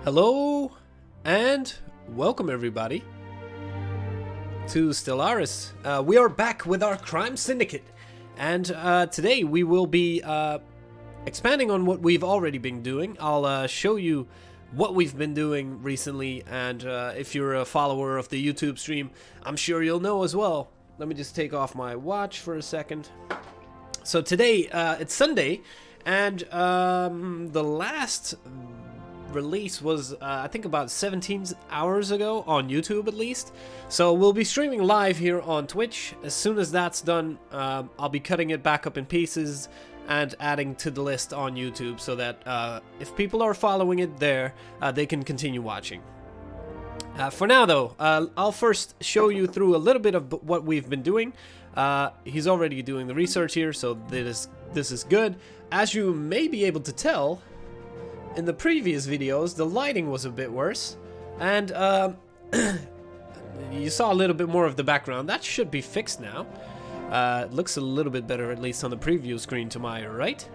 Hello and welcome everybody to Stellaris. We are back with our crime syndicate, and today we will be expanding on what we've already been doing. I'll show you what we've been doing recently, and if you're a follower of the YouTube stream, I'm sure you'll know as well. Let me just take off my watch for a second. So today, it's Sunday, and the last release was I think about 17 hours ago on YouTube at least. So we'll be streaming live here on Twitch. As soon as that's done, I'll be cutting it back up in pieces and adding to the list on YouTube so that if people are following it there, they can continue watching. For now though, I'll first show you through a little bit of what we've been doing. He's already doing the research here, so this is good. As you may be able to tell, in the previous videos, the lighting was a bit worse, and you saw a little bit more of the background. That should be fixed now. It looks a little bit better, at least on the preview screen to my right.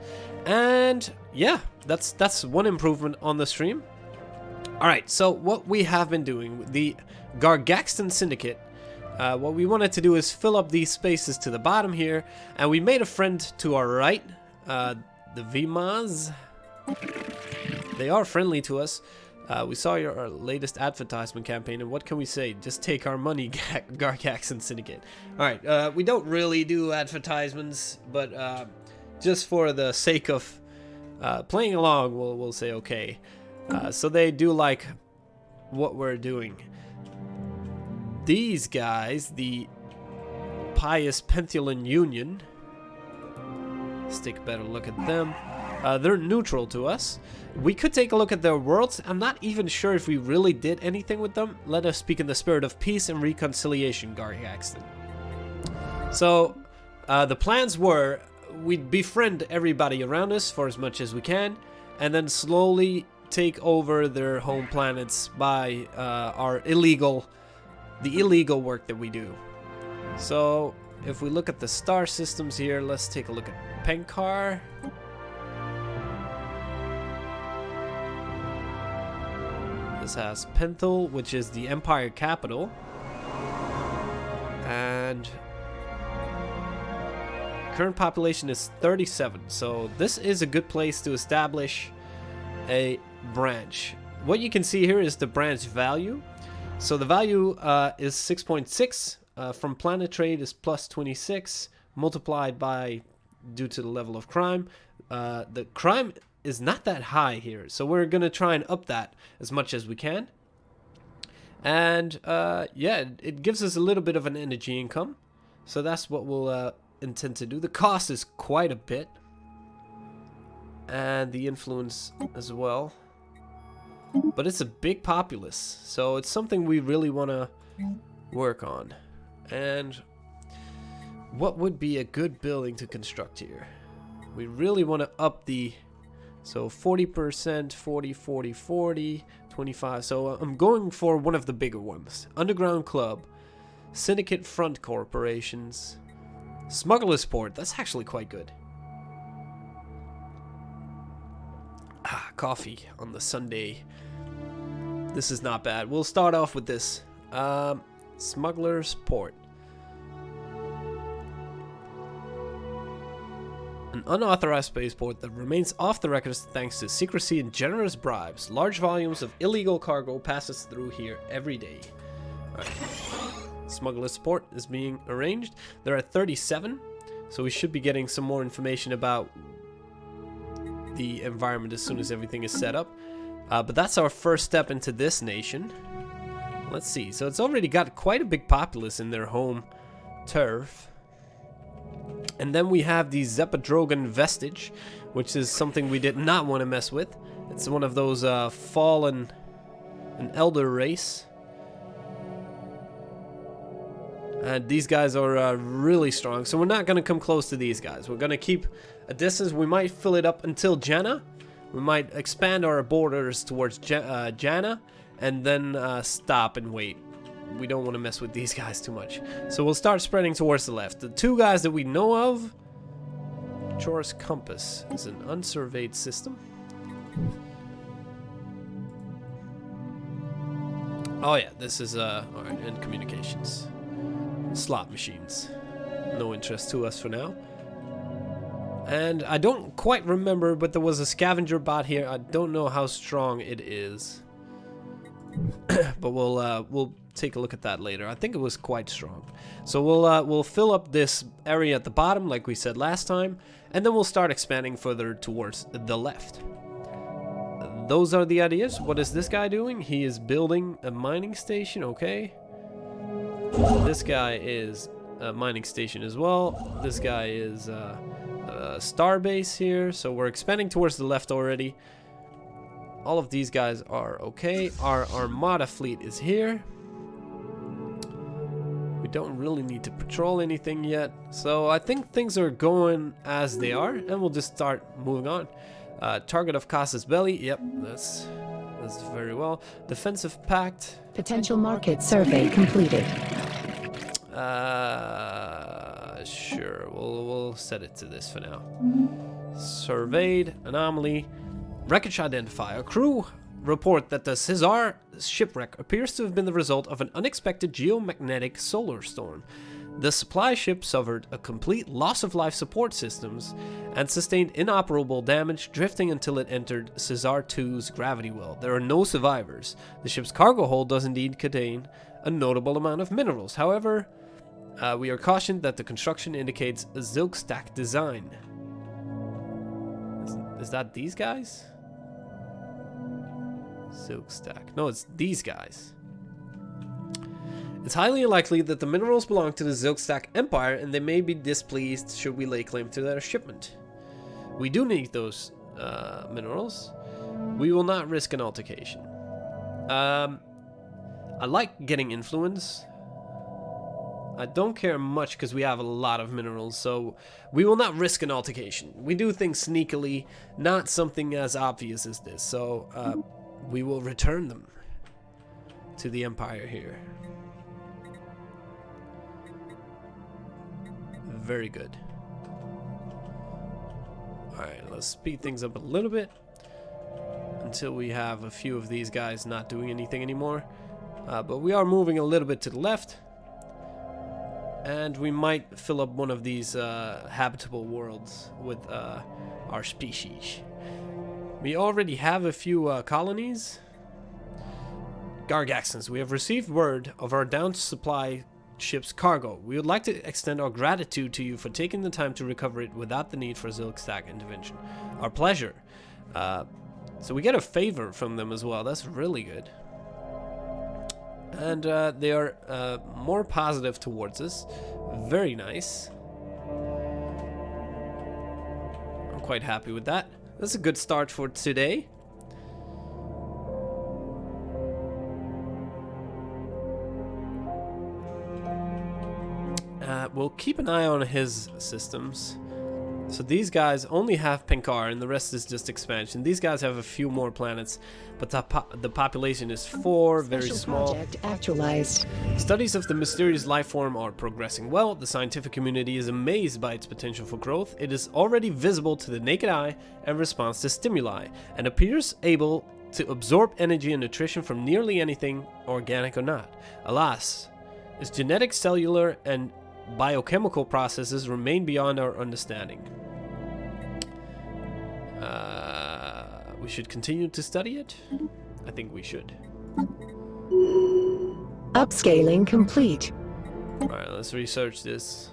And yeah, that's one improvement on the stream. Alright, so what we have been doing, the Gargaxton Syndicate, what we wanted to do is fill up these spaces to the bottom here, and we made a friend to our right, the Vimaz. They are friendly to us. We saw our latest advertisement campaign, and what can we say? Just take our money, Gargaxton Syndicate. Alright, we don't really do advertisements, but just for the sake of playing along, we'll say okay. So they do like what we're doing. These guys, the Pious Penthelan Union, let's take a better look at them. They're neutral to us. We could take a look at their worlds. I'm not even sure if we really did anything with them. Let us speak in the spirit of peace and reconciliation, Gargaxton. So, the plans were we'd befriend everybody around us for as much as we can, and then slowly take over their home planets by the illegal work that we do. So, if we look at the star systems here, let's take a look at Penkar. This has Penthal, which is the Empire capital, and current population is 37. So this is a good place to establish a branch. What you can see here is the branch value. So the value is 6.6 from planet trade is plus 26 multiplied by due to the level of crime. The crime is not that high here, so we're gonna try and up that as much as we can. And yeah, it gives us a little bit of an energy income, so that's what we'll intend to do. The cost is quite a bit, and the influence as well, but it's a big populace, so it's something we really want to work on. And what would be a good building to construct here? We really want to up the, so 40%, 40, 40, 40, 25. So I'm going for one of the bigger ones. Underground Club, Syndicate Front Corporations, Smuggler's Port. That's actually quite good. Coffee on the Sunday. This is not bad. We'll start off with this. Smuggler's Port. An unauthorized spaceport that remains off the records thanks to secrecy and generous bribes. Large volumes of illegal cargo passes through here every day. Right. Smuggler's Port is being arranged. There are 37, so we should be getting some more information about the environment as soon as everything is set up. But that's our first step into this nation. Let's see. So it's already got quite a big populace in their home turf. And then we have the Zepadrogan Vestige, which is something we did not want to mess with. It's one of those fallen, an elder race. And these guys are really strong, so we're not going to come close to these guys. We're going to keep a distance. We might fill it up until Jana. We might expand our borders towards Jana, and then stop and wait. We don't want to mess with these guys too much. So we'll start spreading towards the left. The two guys that we know of, Choros Compass is an unsurveyed system. Oh yeah, this is alright, and communications. Slot machines. No interest to us for now. And I don't quite remember, but there was a scavenger bot here. I don't know how strong it is. But we'll take a look at that later. I think it was quite strong. So we'll fill up this area at the bottom like we said last time, and then we'll start expanding further towards the left. Those are the ideas. What is this guy doing? He is building a mining station, okay. This guy is a mining station as well. This guy is a star base here, so we're expanding towards the left already. All of these guys are okay. Our armada fleet is here. We don't really need to patrol anything yet, so I think things are going as they are, and we'll just start moving on. Target of Casa's belly. Yep, that's very well. Defensive pact. Potential market survey completed. Sure. We'll set it to this for now. Surveyed anomaly. Wreckage identifier. Crew report that the Caesar shipwreck appears to have been the result of an unexpected geomagnetic solar storm. The supply ship suffered a complete loss of life support systems and sustained inoperable damage, drifting until it entered Caesar 2's gravity well. There are no survivors. The ship's cargo hold does indeed contain a notable amount of minerals. However, we are cautioned that the construction indicates a Zilk stack design. Is that these guys? Zilk stack. No, it's these guys. It's highly unlikely that the minerals belong to the Zilk stack empire, and they may be displeased should we lay claim to their shipment. We do need those minerals. We will not risk an altercation. I like getting influence. I don't care much because we have a lot of minerals, so we will not risk an altercation. We do things sneakily, not something as obvious as this, so we will return them to the empire here. Very good. Alright, let's speed things up a little bit until we have a few of these guys not doing anything anymore. But we are moving a little bit to the left, and we might fill up one of these habitable worlds with our species. We already have a few colonies. Gargaxons, we have received word of our down supply ship's cargo. We would like to extend our gratitude to you for taking the time to recover it without the need for Zilk stack intervention. Our pleasure. So we get a favor from them as well. That's really good. And they are more positive towards us. Very nice. I'm quite happy with that. That's a good start for today. We'll keep an eye on his systems. So these guys only have Penkar and the rest is just expansion. These guys have a few more planets, but the population is 4, very small. Project actualized. Studies of the mysterious life form are progressing well. The scientific community is amazed by its potential for growth. It is already visible to the naked eye and responds to stimuli, and appears able to absorb energy and nutrition from nearly anything, organic or not. Alas, its genetic, cellular, and biochemical processes remain beyond our understanding. We should continue to study it? I think we should. Upscaling complete. Alright, let's research this.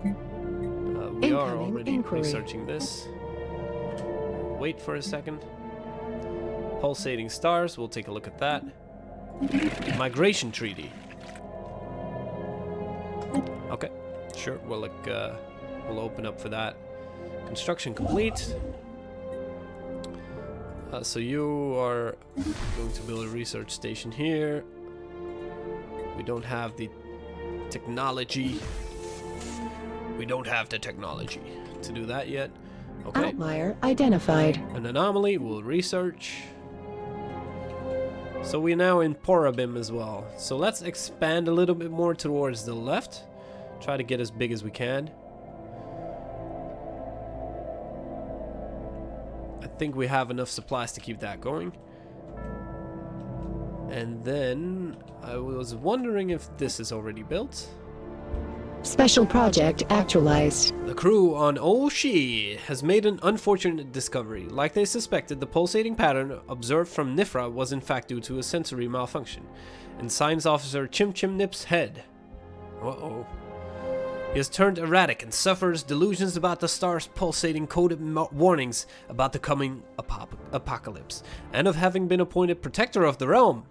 We are already researching this. Wait for a second. Pulsating stars, we'll take a look at that. Migration treaty. Okay, sure, we'll look, we'll open up for that. Construction complete. So you are going to build a research station here. We don't have the technology. We don't have the technology to do that yet. Okay. Outlier identified. An anomaly, we'll research. So we're now in Porabim as well. So let's expand a little bit more towards the left. Try to get as big as we can. I think we have enough supplies to keep that going. And then I was wondering if this is already built. Special project actualized. The crew on Oshi has made an unfortunate discovery. Like they suspected, the pulsating pattern observed from Nifra was in fact due to a sensory malfunction in Science Officer Chim Chim Nip's head. Uh-oh. He has turned erratic and suffers delusions about the star's pulsating coded warnings about the coming apocalypse, and of having been appointed protector of the realm.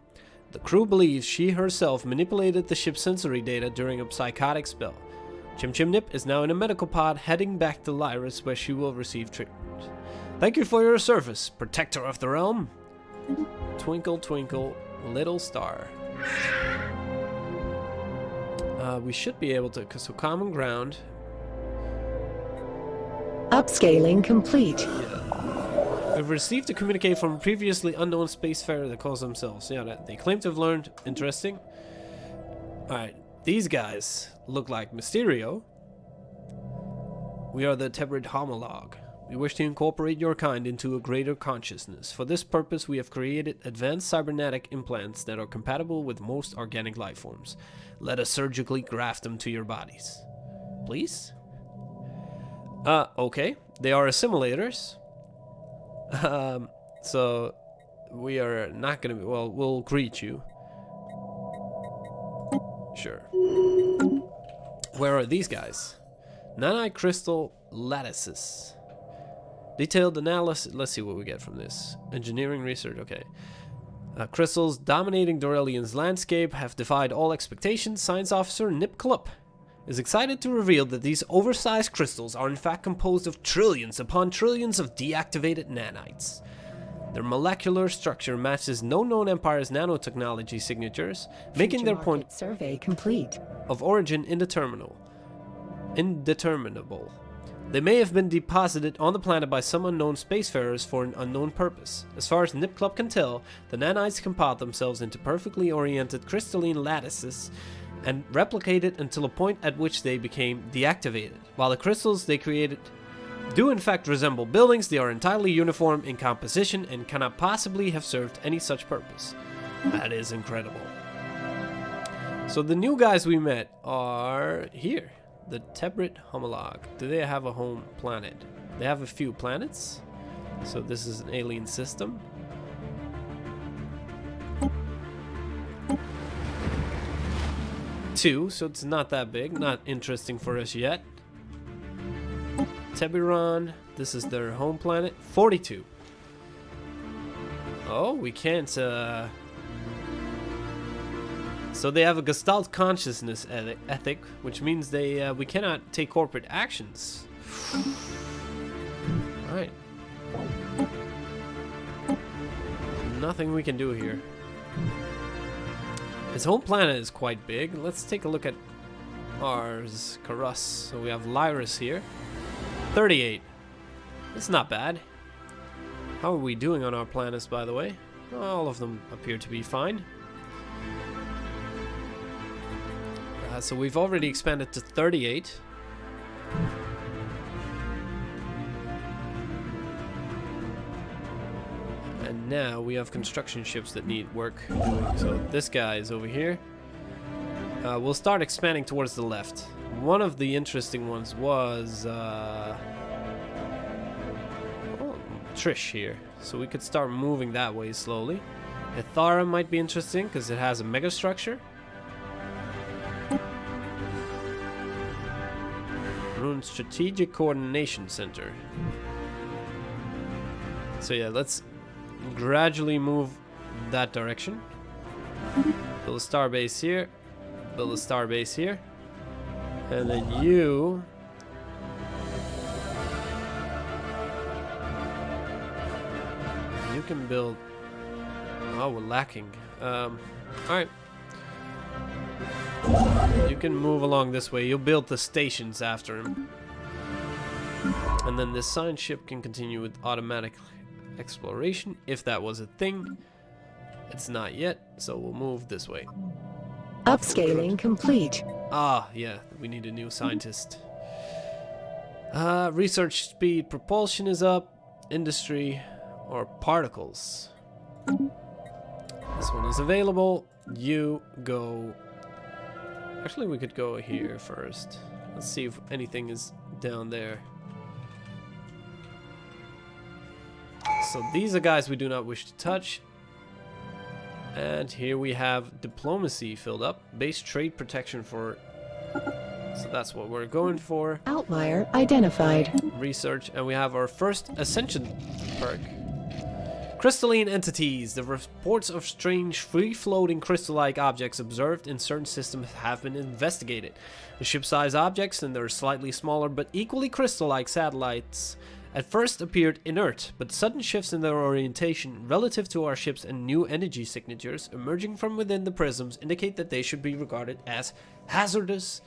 The crew believes she herself manipulated the ship's sensory data during a psychotic spell. Chim Chim Nip is now in a medical pod heading back to Lyris, where she will receive treatment. Thank you for your service, protector of the realm. Twinkle, twinkle, little star. We should be able to, so common ground. Upscaling complete. Yeah. We've received a communique from a previously unknown spacefarer that calls themselves. Yeah, they claim to have learned. Interesting. Alright, these guys look like Mysterio. We are the Tebrid Homologue. We wish to incorporate your kind into a greater consciousness. For this purpose, we have created advanced cybernetic implants that are compatible with most organic life forms. Let us surgically graft them to your bodies. Please? Okay. They are assimilators. So we are not gonna be, well, we'll greet you. Sure. Where are these guys? Nanite crystal lattices. Detailed analysis. Let's see what we get from this. Engineering research. Okay. Crystals dominating Dorelian's landscape have defied all expectations. Science Officer Nip Clup is excited to reveal that these oversized crystals are in fact composed of trillions upon trillions of deactivated nanites. Their molecular structure matches no known empire's nanotechnology signatures, making their point survey complete. Of origin indeterminable. They may have been deposited on the planet by some unknown spacefarers for an unknown purpose. As far as Nip Club can tell, the nanites compile themselves into perfectly oriented crystalline lattices and replicated until a point at which they became deactivated. While the crystals they created do in fact resemble buildings, they are entirely uniform in composition and cannot possibly have served any such purpose. That is incredible. So the new guys we met are here. The Tebrid Homologue. Do they have a home planet? They have a few planets. So this is an alien system. Two, so it's not that big. Not interesting for us yet. Tebiron. This is their home planet. 42. Oh, we can't... So they have a Gestalt consciousness ethic, which means they we cannot take corporate actions. Alright. Nothing we can do here. His home planet is quite big. Let's take a look at ours, Karus. So we have Lyris here. 38. It's not bad. How are we doing on our planets, by the way? All of them appear to be fine. So we've already expanded to 38. And now we have construction ships that need work doing. So this guy is over here. We'll start expanding towards the left. One of the interesting ones was Trish here. So we could start moving that way slowly. Ithara might be interesting because it has a mega structure. Strategic Coordination Center. So yeah, let's gradually move that direction. Build a star base here. Build a star base here. And then you... You can build... Oh, we're lacking. Alright. You can move along this way. You'll build the stations after him. And then this science ship can continue with automatic exploration, if that was a thing. It's not yet, so we'll move this way. Upscaling complete. Ah, yeah, we need a new scientist. Research speed, propulsion is up. Industry, or particles. This one is available. You go... Actually, we could go here first. Let's see if anything is down there. So these are guys we do not wish to touch. And here we have diplomacy filled up. Base trade protection for... So that's what we're going for. Outlier identified. Research, and we have our first ascension perk. Crystalline entities. The reports of strange free-floating crystal-like objects observed in certain systems have been investigated. The ship-sized objects and their slightly smaller but equally crystal-like satellites at first appeared inert, but sudden shifts in their orientation relative to our ships and new energy signatures emerging from within the prisms indicate that they should be regarded as hazardous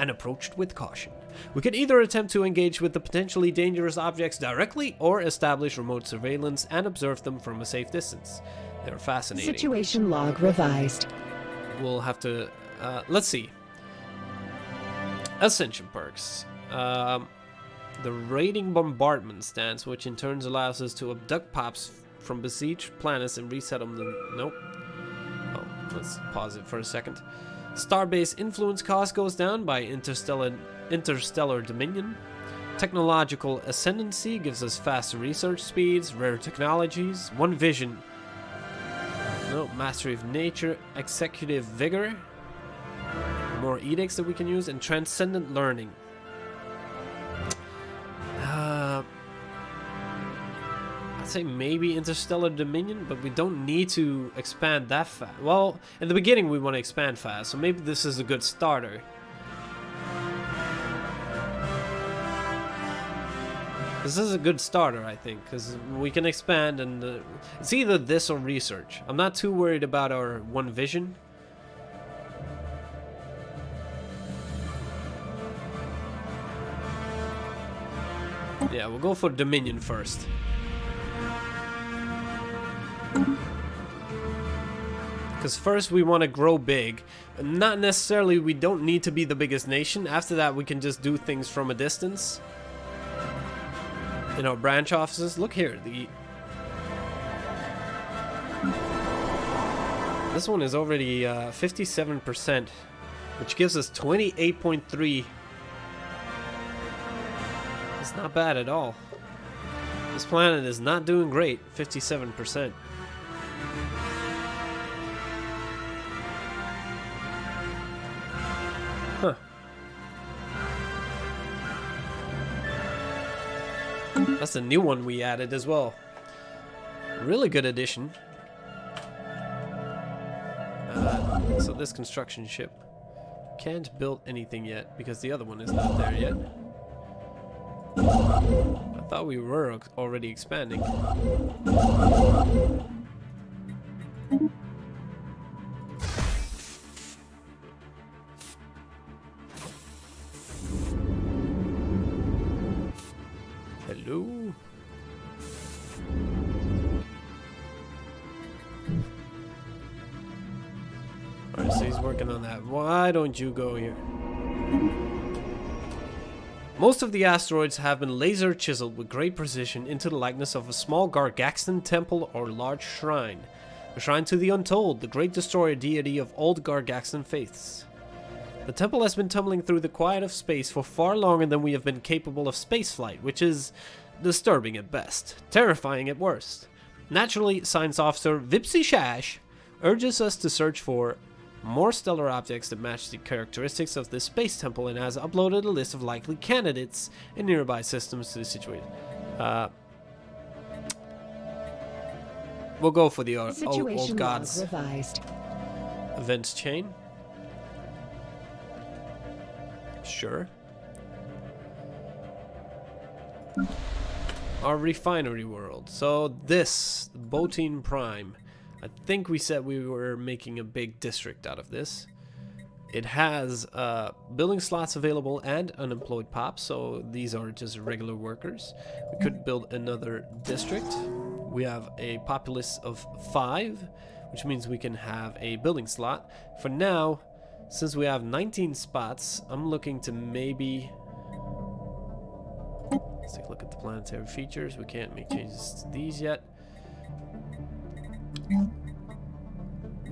and approached with caution. We can either attempt to engage with the potentially dangerous objects directly or establish remote surveillance and observe them from a safe distance. They're fascinating. Situation log revised. We'll have to... let's see. Ascension perks. The raiding bombardment stance, which in turn allows us to abduct pops from besieged planets and resettle them. Nope. Oh, let's pause it for a second. Starbase influence cost goes down by interstellar dominion. Technological ascendancy gives us faster research speeds, rare technologies, one vision. No, mastery of nature, executive vigor, more edicts that we can use, and transcendent learning. I'd say maybe interstellar dominion, but we don't need to expand that fast. Well, in the beginning we want to expand fast, so maybe this is a good starter. This is a good starter, I think, because we can expand, and it's either this or research. I'm not too worried about our one vision. Yeah, we'll go for Dominion first. Because first we want to grow big. Not necessarily, we don't need to be the biggest nation. After that we can just do things from a distance. In our branch offices. Look here, this one is already 57%, which gives us 28.3. It's not bad at all. This planet is not doing great. 57%. Huh. That's a new one we added as well. Really good addition. So this construction ship can't build anything yet because the other one is not there yet. I thought we were already expanding. Hello? Alright, so he's working on that. Why don't you go here? Most of the asteroids have been laser chiseled with great precision into the likeness of a small Gargaxan temple or large shrine. A shrine to the Untold, the great destroyer deity of old Gargaxan faiths. The temple has been tumbling through the quiet of space for far longer than we have been capable of spaceflight, which is disturbing at best, terrifying at worst. Naturally, Science Officer Vipsy Shash urges us to search for more stellar objects that match the characteristics of this space temple and has uploaded a list of likely candidates in nearby systems to the situation. We'll go for the old gods. Revised. Events chain. Sure. Our refinery world. So this, Botine Prime. I think we said we were making a big district out of this. It has building slots available and unemployed pops, so these are just regular workers. We could build another district. We have a populace of 5, which means we can have a building slot. For now, since we have 19 spots, I'm looking to maybe... Let's take a look at the planetary features. We can't make changes to these yet.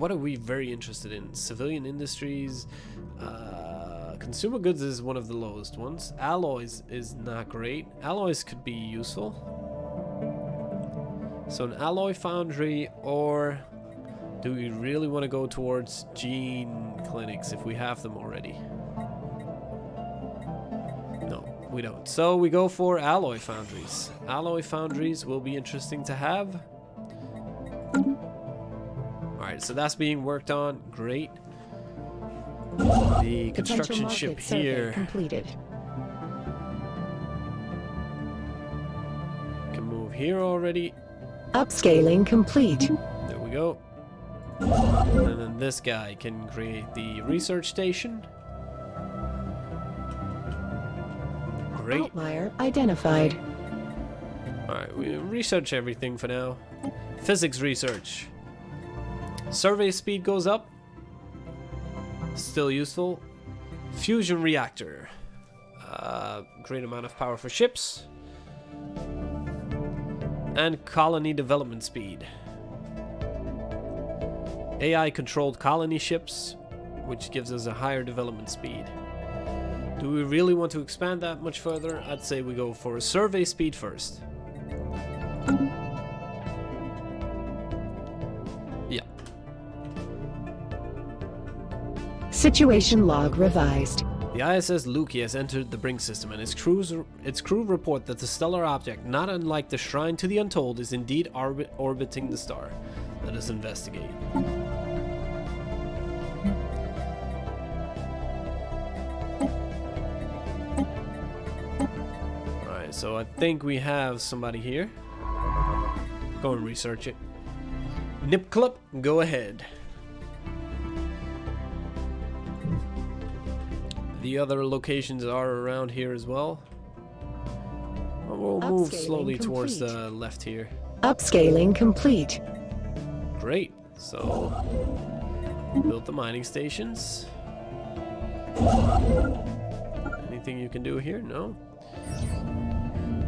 what are we very interested in? Civilian industries. Consumer goods is one of the lowest ones. Alloys is not great. Alloys could be useful. So an alloy foundry, or do we really want to go towards gene clinics if we have them already? No, we don't. So we go for alloy foundries. Alloy foundries will be interesting to have. Alright, so that's being worked on. Great. The construction ship here completed. can move here already. Upscaling complete. There we go. And then this guy can create the research station. Great. Outlier identified. Alright, we research everything for now. Physics research. Survey speed goes up. Still useful. Fusion reactor. Great amount of power for ships. And colony development speed. AI controlled colony ships, which gives us a higher development speed. Do we really want to expand that much further? I'd say we go for a survey speed first. Yeah. Situation log revised. The ISS Luki has entered the Brink system, and its crew report that the stellar object, not unlike the Shrine to the Untold, is indeed orbiting the star. Let us investigate. Alright, so I think we have somebody here. Go and research it. Nip Club, go ahead. The other locations are around here as well. We'll move slowly towards the left here. Upscaling complete. Great. So, build the mining stations. Anything you can do here? No.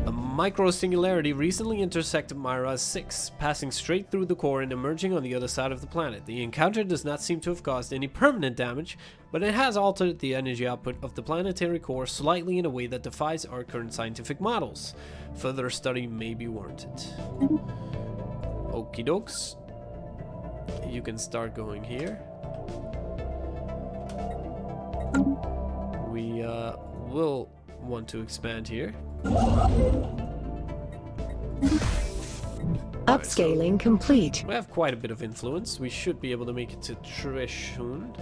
A micro-singularity recently intersected Myra 6, passing straight through the core and emerging on the other side of the planet. The encounter does not seem to have caused any permanent damage, but it has altered the energy output of the planetary core slightly in a way that defies our current scientific models. Further study may be warranted. Okie dokes. You can start going here. We will want to expand here. Upscaling complete. We have quite a bit of influence. We should be able to make it to Trishund,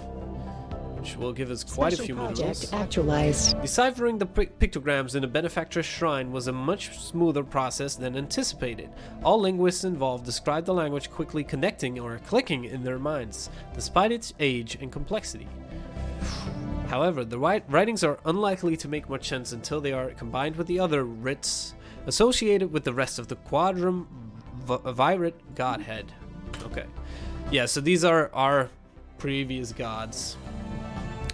which will give us quite a few minerals. Actualized. Deciphering the pictograms in a benefactor's shrine was a much smoother process than anticipated. All linguists involved described the language quickly connecting or clicking in their minds, despite its age and complexity. However, the writings are unlikely to make much sense until they are combined with the other writs associated with the rest of the Quadrumvirate Godhead. Okay. Yeah, so these are our previous gods.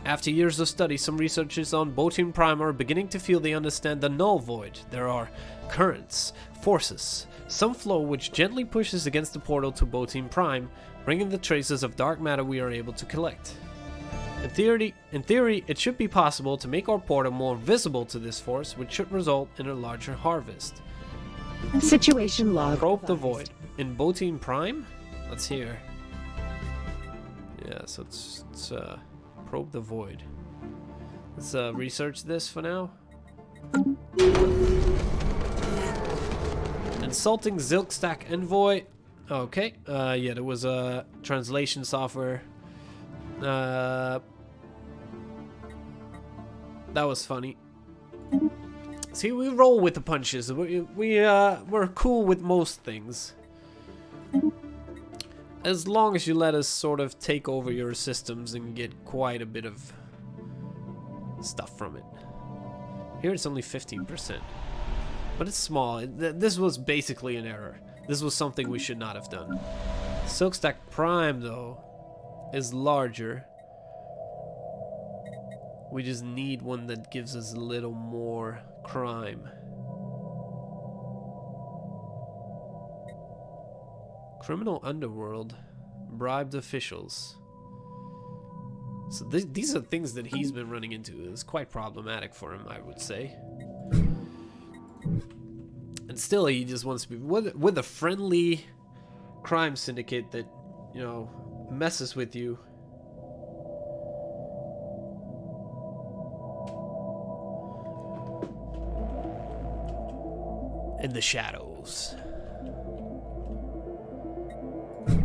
After years of study, some researchers on Boteam Prime are beginning to feel they understand the null void. There are currents, forces, some flow which gently pushes against the portal to Boteam Prime, bringing the traces of dark matter we are able to collect. In theory, it should be possible to make our portal more visible to this force, which should result in a larger harvest. Situation log. Probe the void. In Boteam Prime? Let's hear. Yeah, so it's probe the void. Let's research this for now. Insulting Zilkstack Envoy. Okay, yeah, there was a translation software. That was funny. See, we roll with the punches. We're cool with most things. As long as you let us sort of take over your systems and get quite a bit of stuff from it. Here it's only 15%. But it's small. This was basically an error. This was something we should not have done. Silkstack Prime, though, is larger. We just need one that gives us a little more crime. Criminal Underworld. bribed officials. So these are things that he's been running into. It's quite problematic for him, I would say. And still, he just wants to be with a friendly crime syndicate that, you know, messes with you. In the shadows.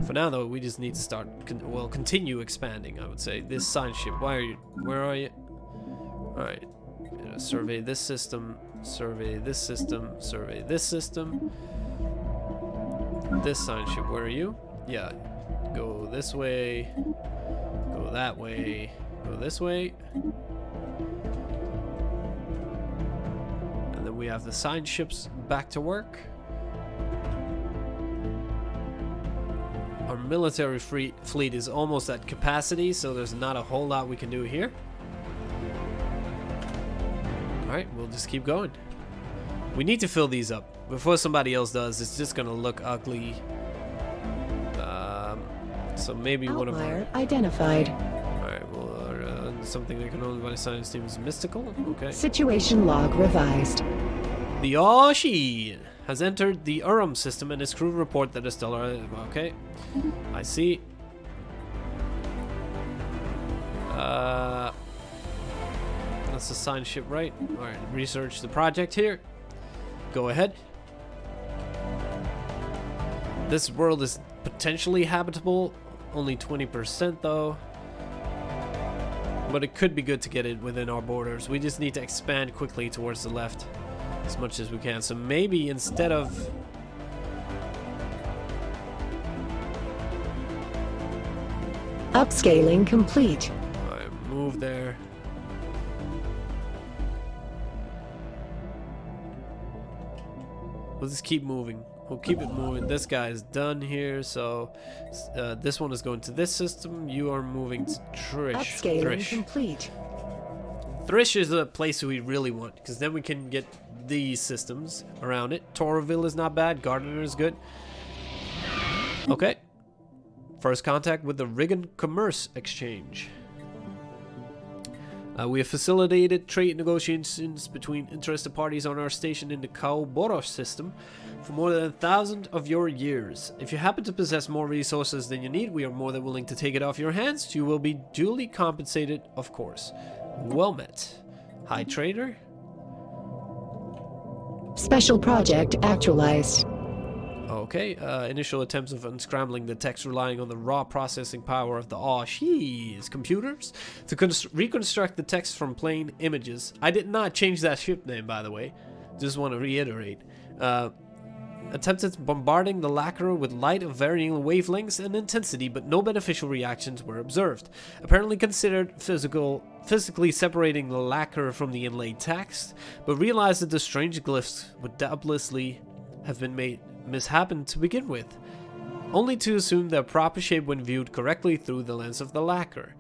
For now, though, we just need to start, continue expanding, I would say. This science ship, where are you? Alright, survey this system, survey this system, survey this system. This science ship, where are you? Yeah, go this way, go that way, go this way. And then we have the science ships back to work. Our military fleet is almost at capacity, so there's not a whole lot we can do here. Alright, we'll just keep going. We need to fill these up before somebody else does. It's just gonna look ugly. So maybe one of our... identified. Alright, well, something that can only be science team is mystical. Okay. Situation log revised. The Oshi has entered the Urim system and his crew report that a stellar... Okay, I see. That's the science ship, right? Alright, research the project here. Go ahead. This world is potentially habitable. Only 20% though. But it could be good to get it within our borders. We just need to expand quickly towards the left as much as we can. So maybe instead of... Upscaling complete. Alright, move there. We'll just keep moving. We'll keep it moving. This guy is done here, so this one is going to this system. You are moving to Trish. Upscaling complete. Thrish is a place we really want, because then we can get these systems around it. Toroville is not bad. Gardner is good. Okay. First contact with the Rigan Commerce Exchange. We have facilitated trade negotiations between interested parties on our station in the Kaoboros system for more than 1,000 of your years. If you happen to possess more resources than you need, we are more than willing to take it off your hands. You will be duly compensated, of course. Well met. Hi, trader. Special project actualized. Okay, initial attempts of unscrambling the text relying on the raw processing power of the Oshis computers to reconstruct the text from plain images. I did not change that ship name, by the way. Just want to reiterate. Attempted bombarding the lacquer with light of varying wavelengths and intensity, but no beneficial reactions were observed. Apparently considered physically separating the lacquer from the inlaid text, but realized that the strange glyphs would doubtlessly have been mishappen to begin with, only to assume their proper shape when viewed correctly through the lens of the lacquer.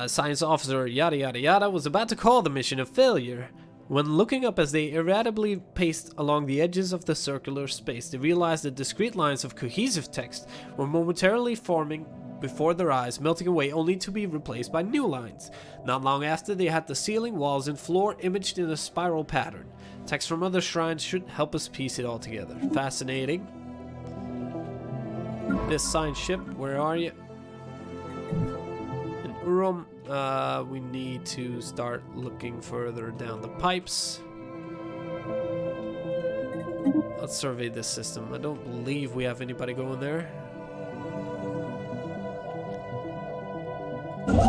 Science officer yada yada yada was about to call the mission a failure when, looking up as they irreparably paced along the edges of the circular space, they realized that discrete lines of cohesive text were momentarily forming before their eyes, melting away only to be replaced by new lines. Not long after, they had the ceiling, walls, and floor imaged in a spiral pattern. Text from other shrines should help us piece it all together. Fascinating. This science ship, where are you? In Urim, we need to start looking further down the pipes. Let's survey this system. I don't believe we have anybody going there.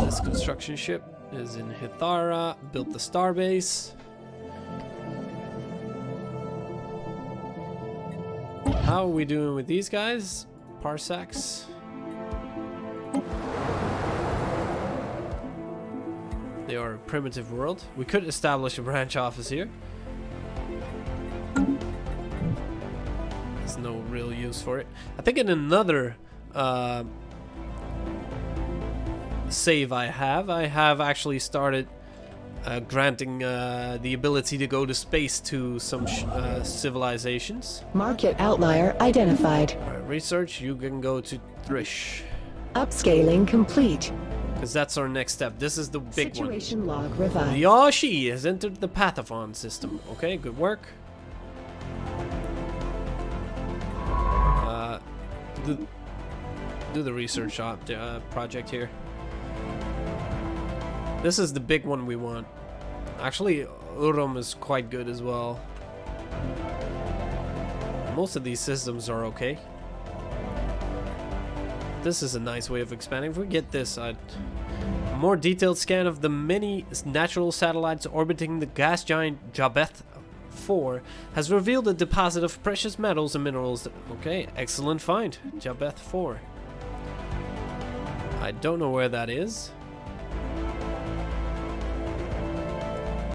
This construction ship is in Hithara, built the starbase. How are we doing with these guys? Parsecs. They are a primitive world. We could establish a branch office here. There's no real use for it. I think in another save I have actually started granting the ability to go to space to some civilizations. Market outlier identified. Alright, research, you can go to Thrish. Upscaling complete. Because that's our next step. This is the big one. Situation log revised. The Yashi has entered the Pathophon system. Okay, good work. Do the research project here. This is the big one we want. Actually, Urum is quite good as well. Most of these systems are okay. This is a nice way of expanding. If we get this, a more detailed scan of the many natural satellites orbiting the gas giant Jabeth 4 has revealed a deposit of precious metals and minerals. Okay, excellent find. Jabeth 4. I don't know where that is.